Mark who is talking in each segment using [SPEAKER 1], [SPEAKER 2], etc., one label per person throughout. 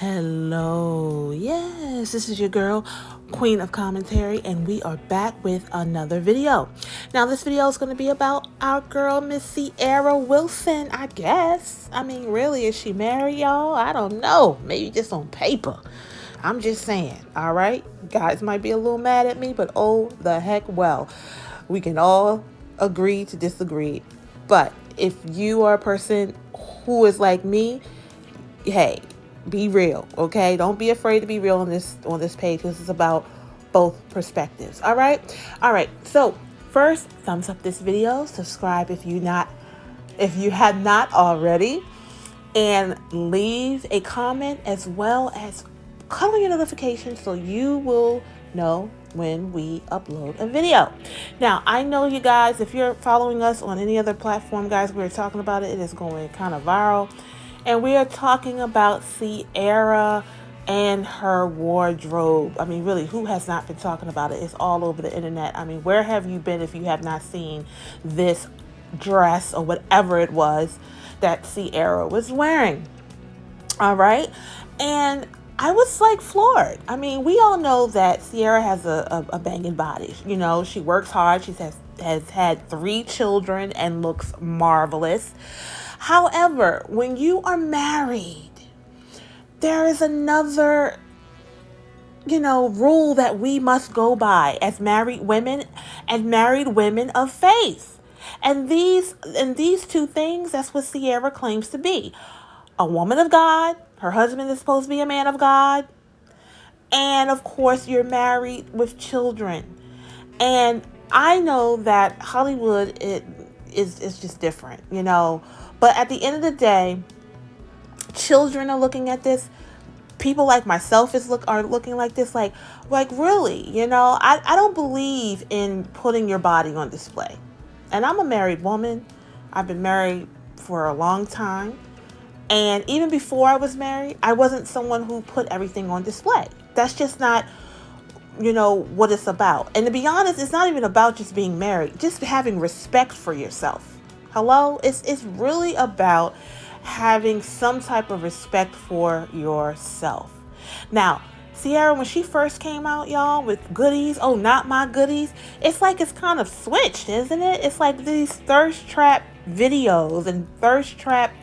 [SPEAKER 1] Hello. Yes, this is your girl, Queen of Commentary, and we are back with another video. Now, this video is going to be about our girl, Miss Ciara Wilson, I guess. I mean, really, is she married, y'all? I don't know. Maybe just on paper. I'm just saying, all right? Guys might be a little mad at me, but oh, the heck well. We can all agree to disagree. But if you are a person who is like me, hey, be real, okay? Don't be afraid to be real on this page because it's about both perspectives. All right. So first, thumbs up this video, subscribe if you have not already, and leave a comment as well as click on your notifications so you will know when we upload a video. Now, I know you guys, if you're following us on any other platform, guys, we're talking about it. It is going kind of viral. And we are talking about Ciara and her wardrobe. I mean, really, who has not been talking about it? It's all over the internet. I mean, where have you been if you have not seen this dress or whatever it was that Ciara was wearing? All right. And I was like floored. I mean, we all know that Ciara has a banging body. You know, she works hard. She has had 3 children and looks marvelous. However, when you are married, there is another, rule that we must go by as married women and married women of faith. And these 2 things, that's what Ciara claims to be. A woman of God, her husband is supposed to be a man of God, and of course you're married with children. And I know that Hollywood is just different, But at the end of the day, children are looking at this. People like myself are looking like this, like really, I don't believe in putting your body on display. And I'm a married woman. I've been married for a long time. And even before I was married, I wasn't someone who put everything on display. That's just not, what it's about. And to be honest, it's not even about just being married, just having respect for yourself. Hello? It's really about having some type of respect for yourself. Now, Ciara, when she first came out, y'all, with goodies, oh, not my goodies, it's like it's kind of switched, isn't it? It's like these thirst trap videos and thirst trap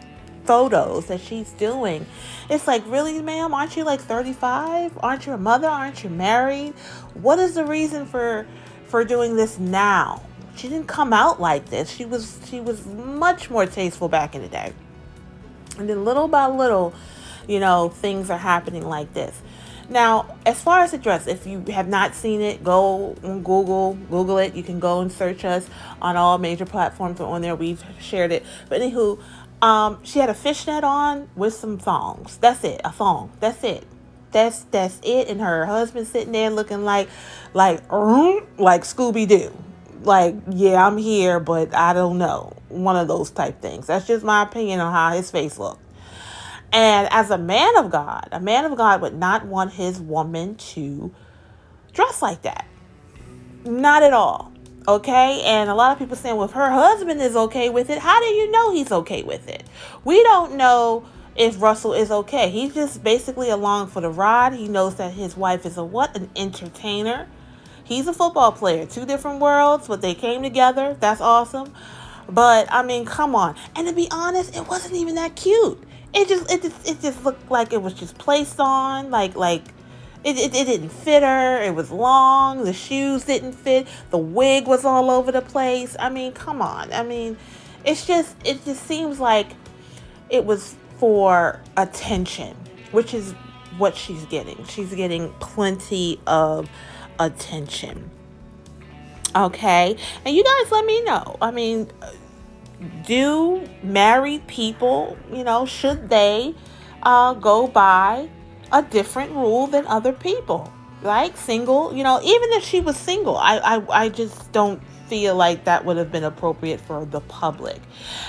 [SPEAKER 1] photos that she's doing. It's like, really, ma'am? Aren't you like 35? Aren't you a mother? Aren't you married? What is the reason for doing this now? She didn't come out like this. She was much more tasteful back in the day. And then little by little, things are happening like this. Now, as far as the dress, if you have not seen it, go on Google it. You can go and search us on all major platforms. On there, we've shared it. But anywho, she had a fishnet on with some thongs. That's it, a thong. That's it. That's it. And her husband sitting there looking like Scooby-Doo. Like, yeah, I'm here, but I don't know. One of those type things. That's just my opinion on how his face looked. And as a man of God would not want his woman to dress like that. Not at all. Okay? And a lot of people saying, well, if her husband is okay with it, how do you know he's okay with it? We don't know if Russell is okay. He's just basically along for the ride. He knows that his wife is an entertainer. He's a football player. 2 different worlds, but they came together. That's awesome. But I mean, come on. And to be honest, it wasn't even that cute. It just looked like it was just placed on, like it didn't fit her. It was long. The shoes didn't fit. The wig was all over the place. I mean, come on. I mean, it just seems like it was for attention, which is what she's getting. She's getting plenty of attention. Okay? And you guys let me know. I mean, do married people, should they go by a different rule than other people? Like single, even if she was single, I just don't feel like that would have been appropriate for the public.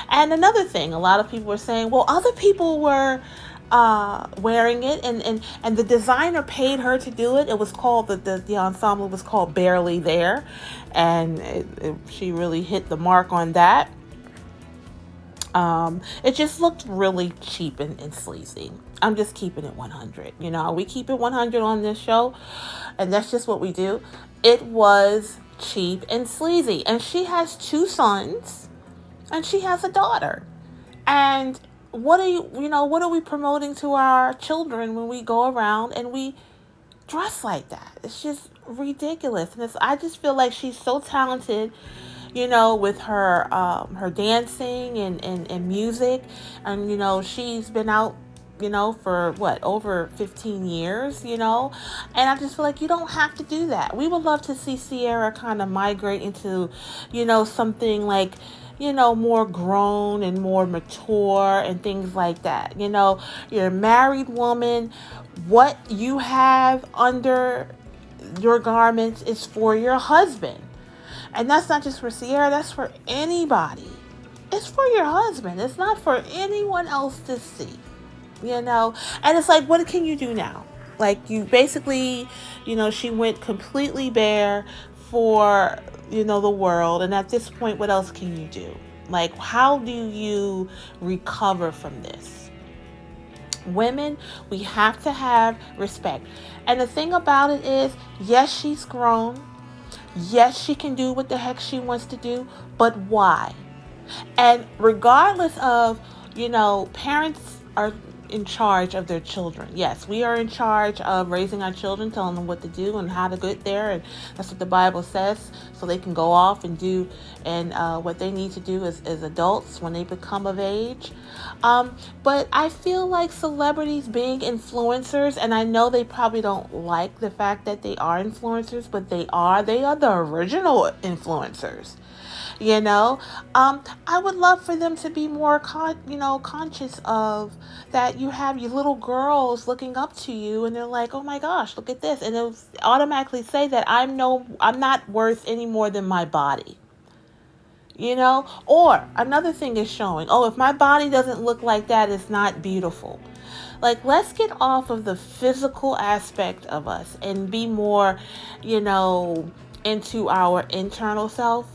[SPEAKER 1] And another thing, a lot of people were saying, well, other people were wearing it, and the designer paid her to do it. It was called the ensemble was called Barely There, and she really hit the mark on that. It just looked really cheap and sleazy. I'm just keeping it 100. We keep it 100 on this show, and that's just what we do. It was cheap and sleazy. And she has 2 sons, and she has a daughter. And what are we promoting to our children when we go around and we dress like that? It's just ridiculous. And I just feel like she's so talented, with her dancing and music. And, she's been out, for what, over 15 years, and I just feel like you don't have to do that. We would love to see Ciara kind of migrate into, something like, more grown and more mature and things like that. You're a married woman. What you have under your garments is for your husband. And that's not just for Ciara, that's for anybody. It's for your husband. It's not for anyone else to see. And it's like, what can you do now? Like, you basically, she went completely bare for, the world. And at this point, what else can you do? Like, how do you recover from this? Women, we have to have respect. And the thing about it is, yes, she's grown. Yes, she can do what the heck she wants to do, but why? And regardless of, parents are in charge of their children. Yes, we are in charge of raising our children, telling them what to do and how to get there. And that's what the Bible says, so they can go off and do what they need to do as adults when they become of age. But I feel like celebrities being influencers, and I know they probably don't like the fact that they are influencers, but they are the original influencers. I would love for them to be more conscious of that. You have your little girls looking up to you, and they're like, oh my gosh, look at this, and they'll automatically say that I'm not worth any more than my body. Or another thing is showing, if my body doesn't look like that, it's not beautiful. Like, let's get off of the physical aspect of us and be more, into our internal self.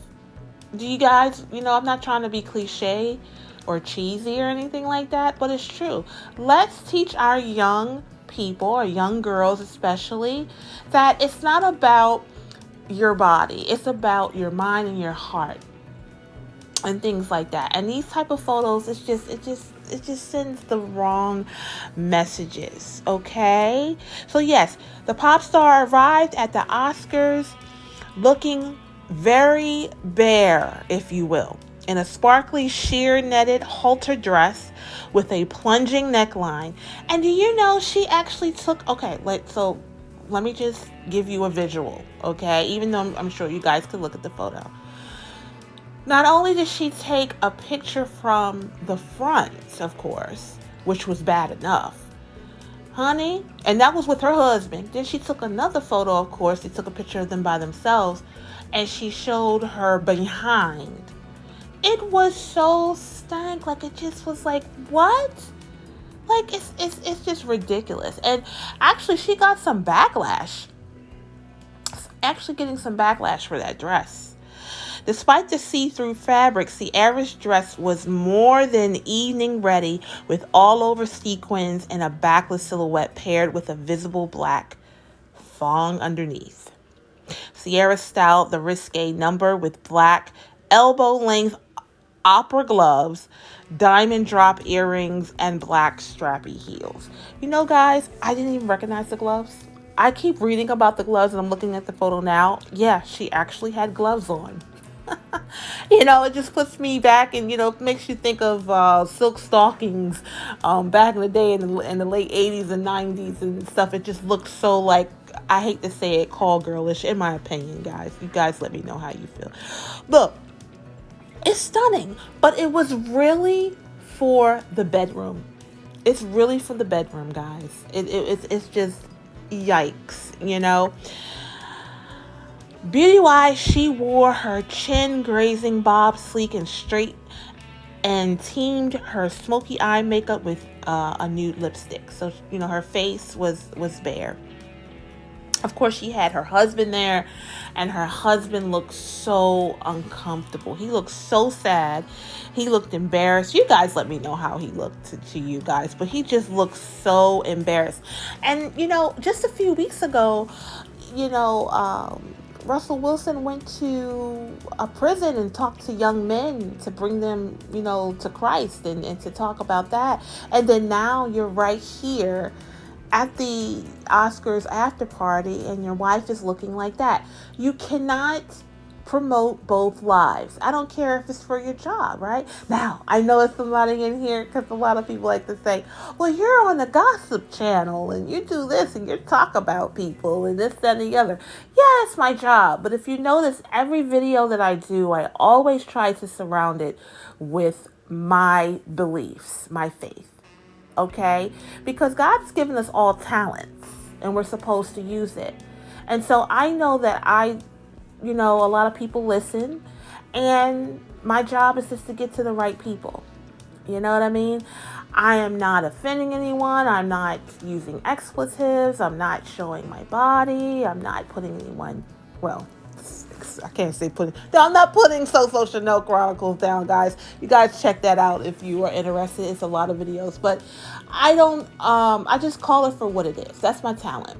[SPEAKER 1] Do you guys, I'm not trying to be cliche or cheesy or anything like that, but it's true. Let's teach our young people, or young girls especially, that it's not about your body. It's about your mind and your heart and things like that. And these type of photos, it just sends the wrong messages, okay? So yes, the pop star arrived at the Oscars looking very bare, if you will, in a sparkly sheer netted halter dress with a plunging neckline. And do you know she actually took, so let me just give you a visual, okay? Even though I'm sure you guys could look at the photo. Not only did she take a picture from the front, of course, which was bad enough, honey, and that was with her husband. Then she took another photo, of course. They took a picture of them by themselves, and she showed her behind. It was so stank. Like, it just was like, what? Like, it's just ridiculous. And actually, she got some backlash. Actually getting some backlash for that dress. Despite the see-through fabric, Ciara's dress was more than evening ready, with all-over sequins and a backless silhouette paired with a visible black thong underneath. Ciara styled the risque number with black elbow-length opera gloves, diamond drop earrings, and black strappy heels. Guys, I didn't even recognize the gloves. I keep reading about the gloves, and I'm looking at the photo now. Yeah, she actually had gloves on. It just puts me back, and makes you think of silk stockings back in the day in the late 80s and 90s and stuff. It just looks so, like, I hate to say it, call girlish, in my opinion, guys. You guys let me know how you feel. Look, it's stunning, but it was really for the bedroom. It's really for the bedroom, guys. It's just yikes, Beauty-wise, she wore her chin-grazing bob sleek and straight, and teamed her smoky eye makeup with a nude lipstick. So, her face was bare. Of course, she had her husband there, and her husband looked so uncomfortable. He looked so sad. He looked embarrassed. You guys let me know how he looked to you guys, but he just looked so embarrassed. And, just a few weeks ago, you know, Russell Wilson went to a prison and talked to young men to bring them, to Christ and to talk about that. And then now you're right here at the Oscars after party and your wife is looking like that. You cannot promote both lives. I don't care if it's for your job, right? Now, I know it's somebody in here because a lot of people like to say, well, you're on the gossip channel and you do this and you talk about people and this, that, and the other. Yeah, it's my job. But if you notice, every video that I do, I always try to surround it with my beliefs, my faith. Okay? Because God's given us all talents and we're supposed to use it. And so I know that a lot of people listen, and my job is just to get to the right people. You know what I mean? I am not offending anyone. I'm not using expletives. I'm not showing my body. I'm not putting anyone, well, I can't say putting, no, I'm not putting So Chanel Chronicles down, guys. You guys check that out if you are interested. It's a lot of videos, but I just call it for what it is. That's my talent.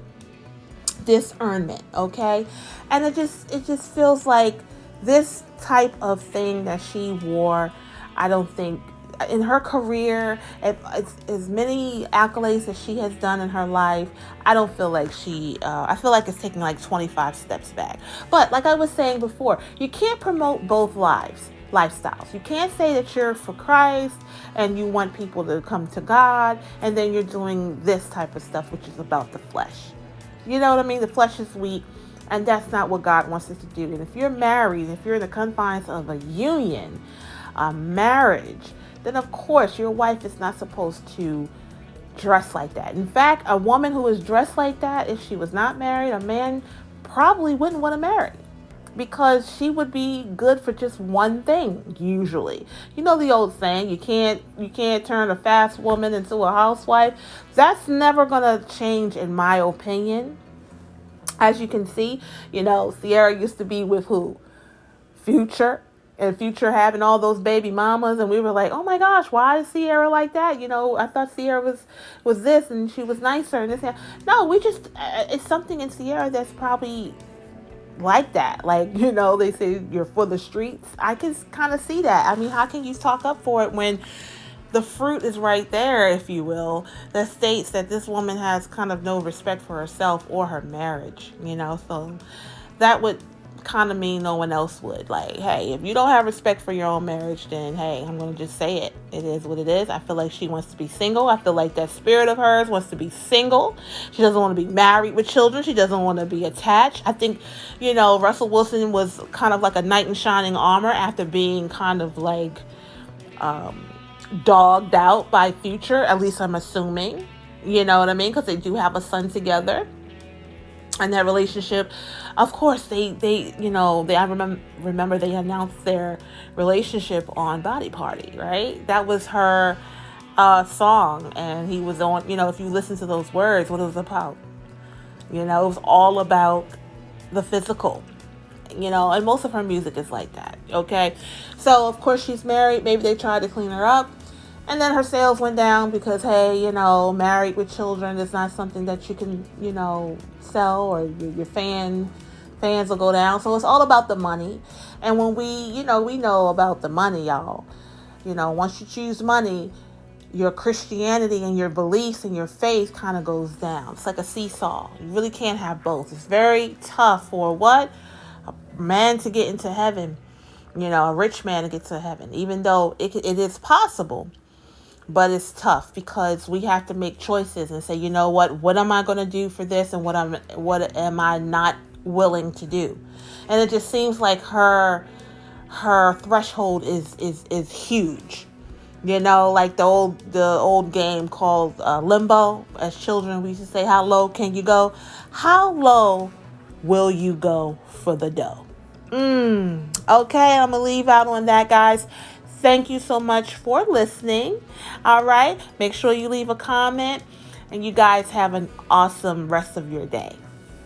[SPEAKER 1] Discernment, okay? And it just feels like this type of thing that she wore, I don't think in her career, as many accolades as she has done in her life, I don't feel like I feel like it's taking like 25 steps back. But like I was saying before, you can't promote both lifestyles. You can't say that you're for Christ and you want people to come to God, and then you're doing this type of stuff, which is about the flesh. You know what I mean? The flesh is weak, and that's not what God wants us to do. And if you're married, if you're in the confines of a union, a marriage, then of course your wife is not supposed to dress like that. In fact, a woman who is dressed like that, if she was not married, a man probably wouldn't want to marry, because she would be good for just one thing usually. You know the old saying, you can't turn a fast woman into a housewife. That's never gonna change in my opinion. As you can see, Ciara used to be with who? Future. And Future having all those baby mamas, and we were like, oh my gosh, why is Ciara like that? I thought Ciara was this and she was nicer and this and that. No, it's something in Ciara that's probably like that. Like, they say you're for the streets. I can kind of see that. I mean, how can you talk up for it when the fruit is right there, if you will, that states that this woman has kind of no respect for herself or her marriage, so that would kind of mean no one else would. Like, hey, if you don't have respect for your own marriage, then hey, I'm going to just say it. It is what it is. I feel like she wants to be single. I feel like that spirit of hers wants to be single. She doesn't want to be married with children. She doesn't want to be attached. I think, Russell Wilson was kind of like a knight in shining armor after being kind of like dogged out by Future. At least I'm assuming, you know what I mean? Because they do have a son together. And that relationship, of course, they I remember they announced their relationship on Body Party, right? That was her song, and he was on, if you listen to those words, what it was about, it was all about the physical, and most of her music is like that, okay? So, of course, she's married. Maybe they tried to clean her up. And then her sales went down because, hey, married with children is not something that you can, sell, or your fans will go down. So it's all about the money. And when we know about the money, y'all, once you choose money, your Christianity and your beliefs and your faith kind of goes down. It's like a seesaw. You really can't have both. It's very tough for what? A man to get into heaven, a rich man to get to heaven, even though it is possible. But it's tough because we have to make choices and say, what am I going to do for this, and what am I not willing to do? And it just seems like her threshold is huge. Like the old game called Limbo. As children, we used to say, how low can you go? How low will you go for the dough? Okay, I'm going to leave out on that, guys. Thank you so much for listening. All right. Make sure you leave a comment, and you guys have an awesome rest of your day.